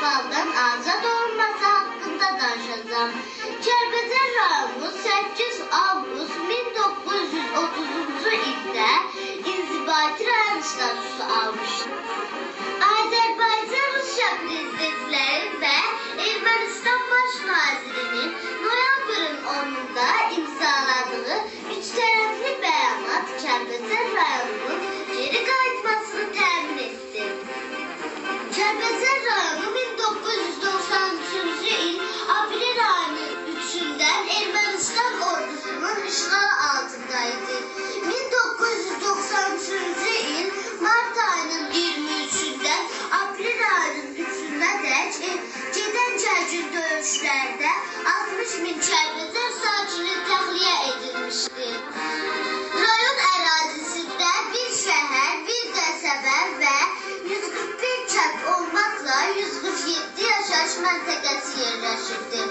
işğaldan azad olması haqqında danışacağım. Kəlbəcər rayonu 8 avqust 1930-cu ildə inzibati rayon statusu almışdır. Azərbaycan Rusiya prezidentləri və Ermənistan baş nazirinin noyabrın 10-da imzaladığı üç tərəfli bəyanat Kəlbəcər rayonunun geri qayıtmasını təmin etdi. Kəlbəcər rayonu 1993-cü il aprel ayının 3-dən Ermənistan ordusunun işğal altındaydı. 1993-cü il mart ayının 23-dən aprel ayının 3-nə dək gedən gərgin döyüşlərdə 60 min Kəlbəcər sakini təxliyə edilmişdir. Rayon ərazisində bir şəhər, bir qəsəbə və 141 kənd olmaqla 147 yaşayış məntəqəsi yerləşirdir.